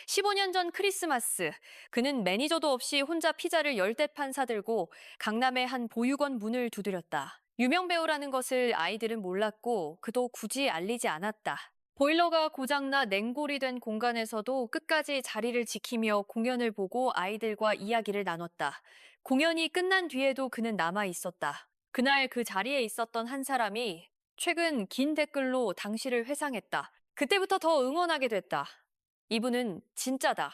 15년 전 크리스마스, 그는 매니저도 없이 혼자 피자를 10대 판 사들고 강남의 한 보육원 문을 두드렸다. 유명 배우라는 것을 아이들은 몰랐고 그도 굳이 알리지 않았다. 보일러가 고장나 냉골이 된 공간에서도 끝까지 자리를 지키며 공연을 보고 아이들과 이야기를 나눴다. 공연이 끝난 뒤에도 그는 남아 있었다. 그날 그 자리에 있었던 한 사람이 최근 긴 댓글로 당시를 회상했다. 그때부터 더 응원하게 됐다. 이분은 진짜다.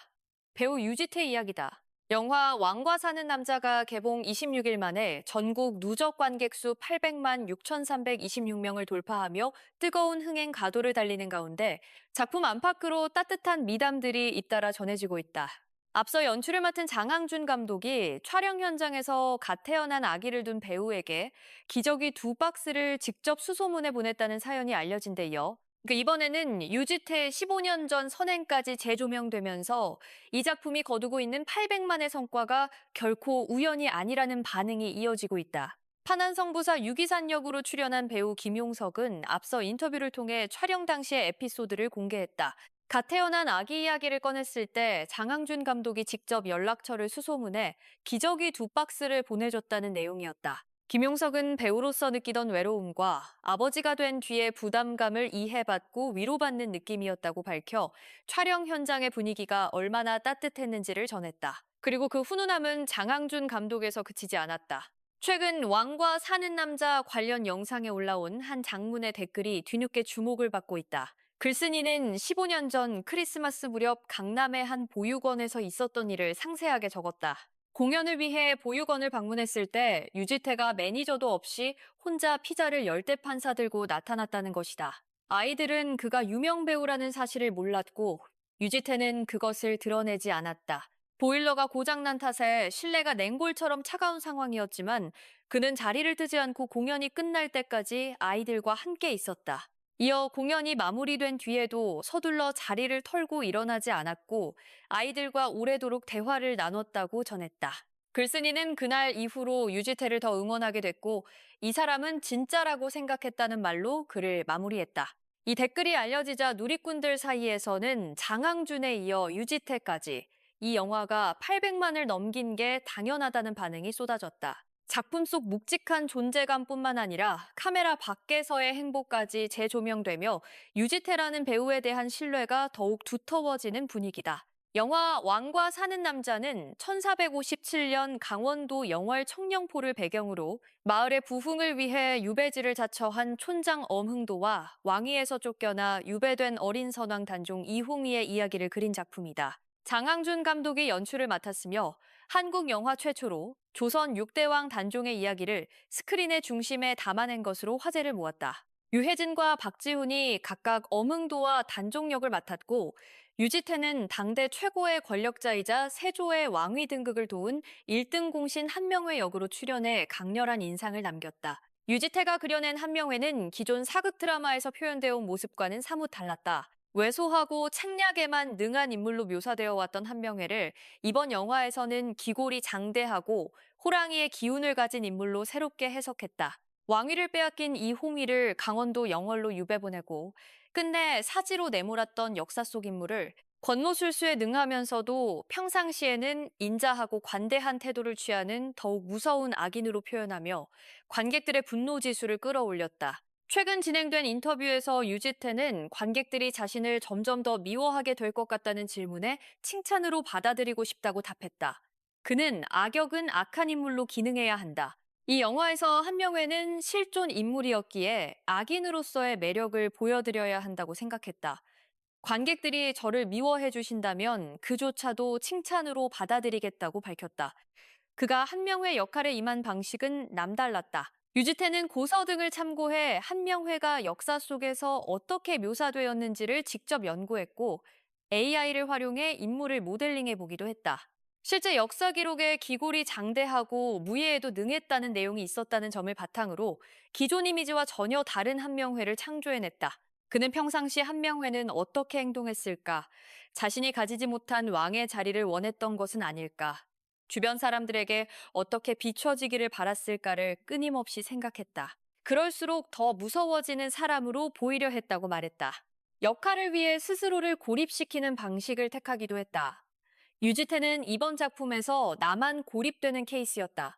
배우 유지태 이야기다. 영화 왕과 사는 남자가 개봉 26일 만에 전국 누적 관객 수 800만 6,326명을 돌파하며 뜨거운 흥행 가도를 달리는 가운데 작품 안팎으로 따뜻한 미담들이 잇따라 전해지고 있다. 앞서 연출을 맡은 장항준 감독이 촬영 현장에서 갓 태어난 아기를 둔 배우에게 기저귀 2박스를 직접 수소문해 보냈다는 사연이 알려진 데 이어 이번에는 유지태의 15년 전 선행까지 재조명되면서 이 작품이 거두고 있는 800만의 성과가 결코 우연이 아니라는 반응이 이어지고 있다. 파난성부사 유기산 역으로 출연한 배우 김용석은 앞서 인터뷰를 통해 촬영 당시의 에피소드를 공개했다. 갓 태어난 아기 이야기를 꺼냈을 때 장항준 감독이 직접 연락처를 수소문해 기저귀 2박스를 보내줬다는 내용이었다. 김용석은 배우로서 느끼던 외로움과 아버지가 된 뒤의 부담감을 이해받고 위로받는 느낌이었다고 밝혀 촬영 현장의 분위기가 얼마나 따뜻했는지를 전했다. 그리고 그 훈훈함은 장항준 감독에서 그치지 않았다. 최근 왕과 사는 남자 관련 영상에 올라온 한 장문의 댓글이 뒤늦게 주목을 받고 있다. 글쓴이는 15년 전 크리스마스 무렵 강남의 한 보육원에서 있었던 일을 상세하게 적었다. 공연을 위해 보육원을 방문했을 때 유지태가 매니저도 없이 혼자 피자를 10대 판 사들고 나타났다는 것이다. 아이들은 그가 유명 배우라는 사실을 몰랐고 유지태는 그것을 드러내지 않았다. 보일러가 고장난 탓에 실내가 냉골처럼 차가운 상황이었지만 그는 자리를 뜨지 않고 공연이 끝날 때까지 아이들과 함께 있었다. 이어 공연이 마무리된 뒤에도 서둘러 자리를 털고 일어나지 않았고 아이들과 오래도록 대화를 나눴다고 전했다. 글쓴이는 그날 이후로 유지태를 더 응원하게 됐고 이 사람은 진짜라고 생각했다는 말로 글을 마무리했다. 이 댓글이 알려지자 누리꾼들 사이에서는 장항준에 이어 유지태까지 이 영화가 800만을 넘긴 게 당연하다는 반응이 쏟아졌다. 작품 속 묵직한 존재감뿐만 아니라 카메라 밖에서의 행보까지 재조명되며 유지태라는 배우에 대한 신뢰가 더욱 두터워지는 분위기다. 영화 왕과 사는 남자는 1457년 강원도 영월 청령포를 배경으로 마을의 부흥을 위해 유배지를 자처한 촌장 엄흥도와 왕위에서 쫓겨나 유배된 어린 선왕 단종 이홍희의 이야기를 그린 작품이다. 장항준 감독이 연출을 맡았으며 한국 영화 최초로 조선 6대왕 단종의 이야기를 스크린의 중심에 담아낸 것으로 화제를 모았다. 유해진과 박지훈이 각각 엄흥도와 단종 역을 맡았고 유지태는 당대 최고의 권력자이자 세조의 왕위 등극을 도운 1등 공신 한명회 역으로 출연해 강렬한 인상을 남겼다. 유지태가 그려낸 한명회는 기존 사극 드라마에서 표현되어 온 모습과는 사뭇 달랐다. 왜소하고 책략에만 능한 인물로 묘사되어 왔던 한명회를 이번 영화에서는 기골이 장대하고 호랑이의 기운을 가진 인물로 새롭게 해석했다. 왕위를 빼앗긴 이홍희를 강원도 영월로 유배 보내고 끝내 사지로 내몰았던 역사 속 인물을 권모술수에 능하면서도 평상시에는 인자하고 관대한 태도를 취하는 더욱 무서운 악인으로 표현하며 관객들의 분노 지수를 끌어올렸다. 최근 진행된 인터뷰에서 유지태는 관객들이 자신을 점점 더 미워하게 될 것 같다는 질문에 칭찬으로 받아들이고 싶다고 답했다. 그는 악역은 악한 인물로 기능해야 한다. 이 영화에서 한명회는 실존 인물이었기에 악인으로서의 매력을 보여드려야 한다고 생각했다. 관객들이 저를 미워해 주신다면 그조차도 칭찬으로 받아들이겠다고 밝혔다. 그가 한명회 역할에 임한 방식은 남달랐다. 유지태는 고서 등을 참고해 한명회가 역사 속에서 어떻게 묘사되었는지를 직접 연구했고 AI를 활용해 인물을 모델링해 보기도 했다. 실제 역사 기록에 기골이 장대하고 무예에도 능했다는 내용이 있었다는 점을 바탕으로 기존 이미지와 전혀 다른 한명회를 창조해냈다. 그는 평상시 한명회는 어떻게 행동했을까? 자신이 가지지 못한 왕의 자리를 원했던 것은 아닐까? 주변 사람들에게 어떻게 비춰지기를 바랐을까를 끊임없이 생각했다. 그럴수록 더 무서워지는 사람으로 보이려 했다고 말했다. 역할을 위해 스스로를 고립시키는 방식을 택하기도 했다. 유지태는 이번 작품에서 나만 고립되는 케이스였다.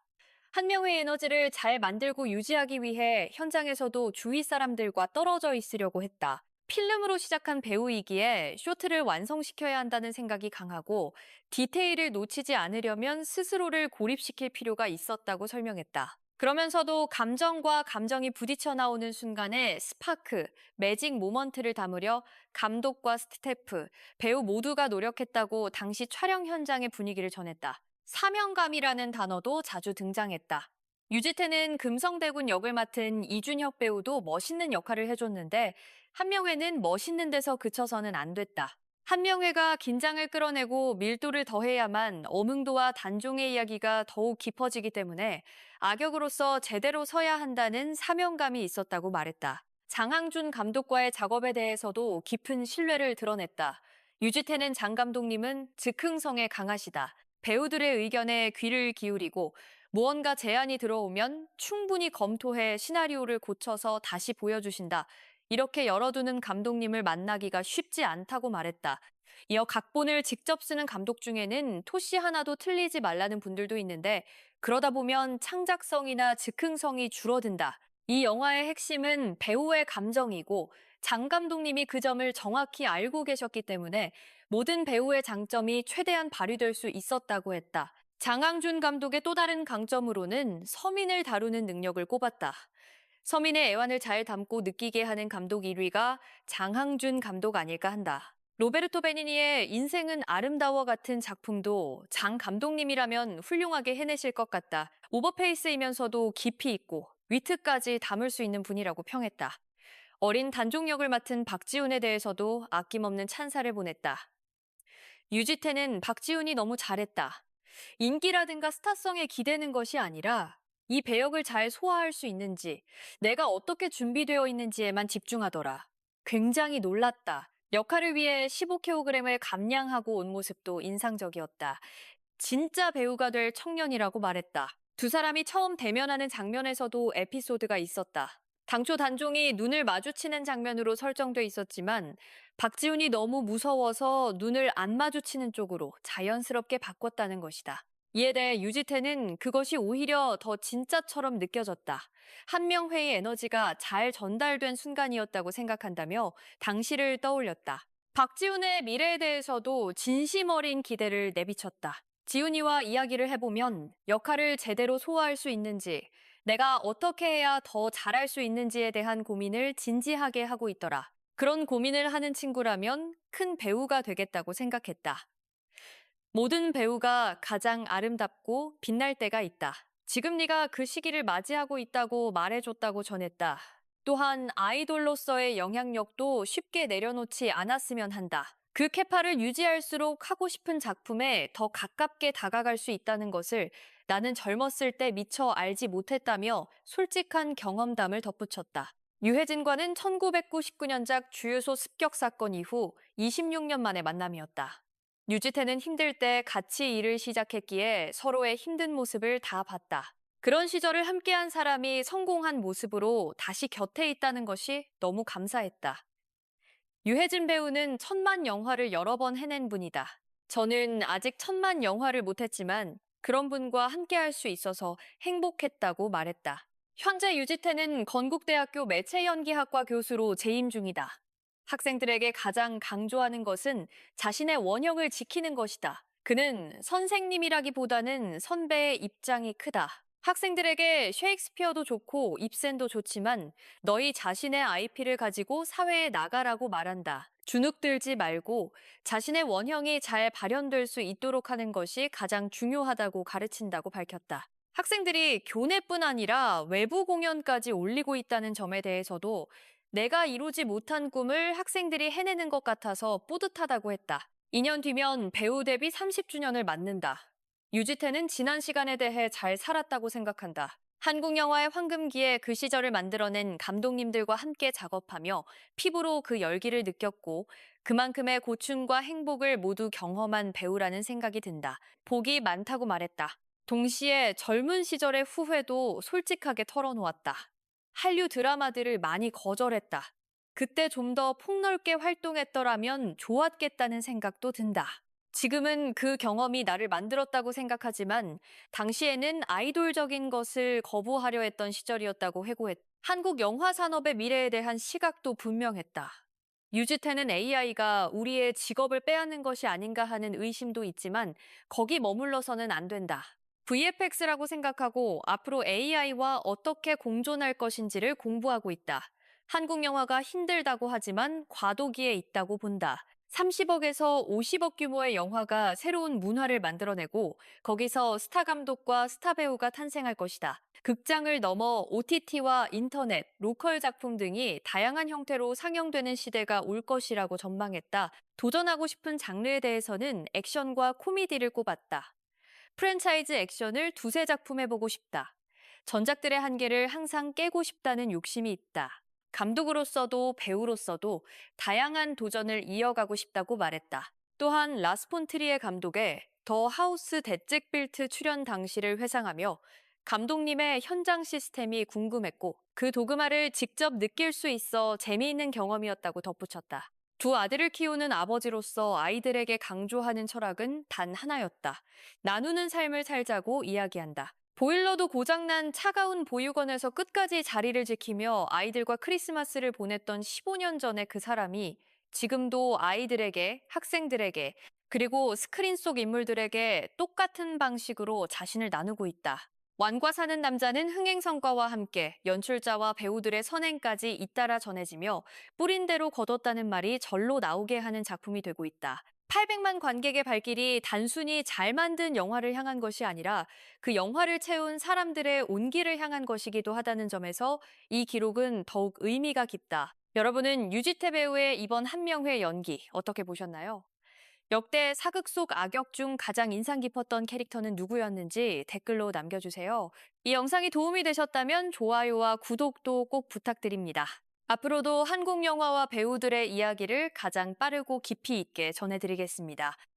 한 명의 에너지를 잘 만들고 유지하기 위해 현장에서도 주위 사람들과 떨어져 있으려고 했다. 필름으로 시작한 배우이기에 쇼트를 완성시켜야 한다는 생각이 강하고 디테일을 놓치지 않으려면 스스로를 고립시킬 필요가 있었다고 설명했다. 그러면서도 감정과 감정이 부딪혀 나오는 순간에 스파크, 매직 모먼트를 담으려 감독과 스태프, 배우 모두가 노력했다고 당시 촬영 현장의 분위기를 전했다. 사명감이라는 단어도 자주 등장했다. 유지태는 금성대군 역을 맡은 이준혁 배우도 멋있는 역할을 해줬는데 한명회는 멋있는 데서 그쳐서는 안 됐다. 한명회가 긴장을 끌어내고 밀도를 더해야만 어몽도와 단종의 이야기가 더욱 깊어지기 때문에 악역으로서 제대로 서야 한다는 사명감이 있었다고 말했다. 장항준 감독과의 작업에 대해서도 깊은 신뢰를 드러냈다. 유지태는 장 감독님은 즉흥성에 강하시다. 배우들의 의견에 귀를 기울이고 무언가 제안이 들어오면 충분히 검토해 시나리오를 고쳐서 다시 보여주신다. 이렇게 열어두는 감독님을 만나기가 쉽지 않다고 말했다. 이어 각본을 직접 쓰는 감독 중에는 토시 하나도 틀리지 말라는 분들도 있는데 그러다 보면 창작성이나 즉흥성이 줄어든다. 이 영화의 핵심은 배우의 감정이고 장 감독님이 그 점을 정확히 알고 계셨기 때문에 모든 배우의 장점이 최대한 발휘될 수 있었다고 했다. 장항준 감독의 또 다른 강점으로는 서민을 다루는 능력을 꼽았다. 서민의 애환을 잘 담고 느끼게 하는 감독 1위가 장항준 감독 아닐까 한다. 로베르토 베니니의 인생은 아름다워 같은 작품도 장 감독님이라면 훌륭하게 해내실 것 같다. 오버페이스이면서도 깊이 있고 위트까지 담을 수 있는 분이라고 평했다. 어린 단종 역을 맡은 박지훈에 대해서도 아낌없는 찬사를 보냈다. 유지태는 박지훈이 너무 잘했다. 인기라든가 스타성에 기대는 것이 아니라 이 배역을 잘 소화할 수 있는지, 내가 어떻게 준비되어 있는지에만 집중하더라. 굉장히 놀랐다. 역할을 위해 15kg을 감량하고 온 모습도 인상적이었다. 진짜 배우가 될 청년이라고 말했다. 두 사람이 처음 대면하는 장면에서도 에피소드가 있었다. 당초 단종이 눈을 마주치는 장면으로 설정돼 있었지만 박지훈이 너무 무서워서 눈을 안 마주치는 쪽으로 자연스럽게 바꿨다는 것이다. 이에 대해 유지태는 그것이 오히려 더 진짜처럼 느껴졌다. 한명회의 에너지가 잘 전달된 순간이었다고 생각한다며 당시를 떠올렸다. 박지훈의 미래에 대해서도 진심 어린 기대를 내비쳤다. 지훈이와 이야기를 해보면 역할을 제대로 소화할 수 있는지, 내가 어떻게 해야 더 잘할 수 있는지에 대한 고민을 진지하게 하고 있더라. 그런 고민을 하는 친구라면 큰 배우가 되겠다고 생각했다. 모든 배우가 가장 아름답고 빛날 때가 있다. 지금 네가 그 시기를 맞이하고 있다고 말해줬다고 전했다. 또한 아이돌로서의 영향력도 쉽게 내려놓지 않았으면 한다. 그 캐파를 유지할수록 하고 싶은 작품에 더 가깝게 다가갈 수 있다는 것을 나는 젊었을 때 미처 알지 못했다며 솔직한 경험담을 덧붙였다. 유해진과는 1999년작 주유소 습격 사건 이후 26년 만의 만남이었다. 유지태는 힘들 때 같이 일을 시작했기에 서로의 힘든 모습을 다 봤다. 그런 시절을 함께한 사람이 성공한 모습으로 다시 곁에 있다는 것이 너무 감사했다. 유해진 배우는 1000만 영화를 여러 번 해낸 분이다. 저는 아직 1000만 영화를 못했지만 그런 분과 함께할 수 있어서 행복했다고 말했다. 현재 유지태는 건국대학교 매체연기학과 교수로 재임 중이다. 학생들에게 가장 강조하는 것은 자신의 원형을 지키는 것이다. 그는 선생님이라기보다는 선배의 입장이 크다. 학생들에게 셰익스피어도 좋고 입센도 좋지만 너희 자신의 IP를 가지고 사회에 나가라고 말한다. 주눅들지 말고 자신의 원형이 잘 발현될 수 있도록 하는 것이 가장 중요하다고 가르친다고 밝혔다. 학생들이 교내뿐 아니라 외부 공연까지 올리고 있다는 점에 대해서도 내가 이루지 못한 꿈을 학생들이 해내는 것 같아서 뿌듯하다고 했다. 2년 뒤면 배우 데뷔 30주년을 맞는다. 유지태는 지난 시간에 대해 잘 살았다고 생각한다. 한국 영화의 황금기에 그 시절을 만들어낸 감독님들과 함께 작업하며 피부로 그 열기를 느꼈고 그만큼의 고충과 행복을 모두 경험한 배우라는 생각이 든다. 복이 많다고 말했다. 동시에 젊은 시절의 후회도 솔직하게 털어놓았다. 한류 드라마들을 많이 거절했다. 그때 좀 더 폭넓게 활동했더라면 좋았겠다는 생각도 든다. 지금은 그 경험이 나를 만들었다고 생각하지만 당시에는 아이돌적인 것을 거부하려 했던 시절이었다고 회고했다. 한국 영화 산업의 미래에 대한 시각도 분명했다. 유지태는 AI가 우리의 직업을 빼앗는 것이 아닌가 하는 의심도 있지만 거기 머물러서는 안 된다. VFX라고 생각하고 앞으로 AI와 어떻게 공존할 것인지를 공부하고 있다. 한국 영화가 힘들다고 하지만 과도기에 있다고 본다. 30억에서 50억 규모의 영화가 새로운 문화를 만들어내고 거기서 스타 감독과 스타 배우가 탄생할 것이다. 극장을 넘어 OTT와 인터넷, 로컬 작품 등이 다양한 형태로 상영되는 시대가 올 것이라고 전망했다. 도전하고 싶은 장르에 대해서는 액션과 코미디를 꼽았다. 프랜차이즈 액션을 두세 작품 해보고 싶다. 전작들의 한계를 항상 깨고 싶다는 욕심이 있다. 감독으로서도 배우로서도 다양한 도전을 이어가고 싶다고 말했다. 또한 라스 폰 트리에 감독의 더 하우스 데잭 빌트 출연 당시를 회상하며 감독님의 현장 시스템이 궁금했고 그 도그마를 직접 느낄 수 있어 재미있는 경험이었다고 덧붙였다. 두 아들을 키우는 아버지로서 아이들에게 강조하는 철학은 단 하나였다. 나누는 삶을 살자고 이야기한다. 보일러도 고장난 차가운 보육원에서 끝까지 자리를 지키며 아이들과 크리스마스를 보냈던 15년 전의 그 사람이 지금도 아이들에게, 학생들에게, 그리고 스크린 속 인물들에게 똑같은 방식으로 자신을 나누고 있다. 완과 사는 남자는 흥행 성과와 함께 연출자와 배우들의 선행까지 잇따라 전해지며 뿌린 대로 거뒀다는 말이 절로 나오게 하는 작품이 되고 있다. 800만 관객의 발길이 단순히 잘 만든 영화를 향한 것이 아니라 그 영화를 채운 사람들의 온기를 향한 것이기도 하다는 점에서 이 기록은 더욱 의미가 깊다. 여러분은 유지태 배우의 이번 한명회 연기 어떻게 보셨나요? 역대 사극 속 악역 중 가장 인상 깊었던 캐릭터는 누구였는지 댓글로 남겨주세요. 이 영상이 도움이 되셨다면 좋아요와 구독도 꼭 부탁드립니다. 앞으로도 한국 영화와 배우들의 이야기를 가장 빠르고 깊이 있게 전해드리겠습니다.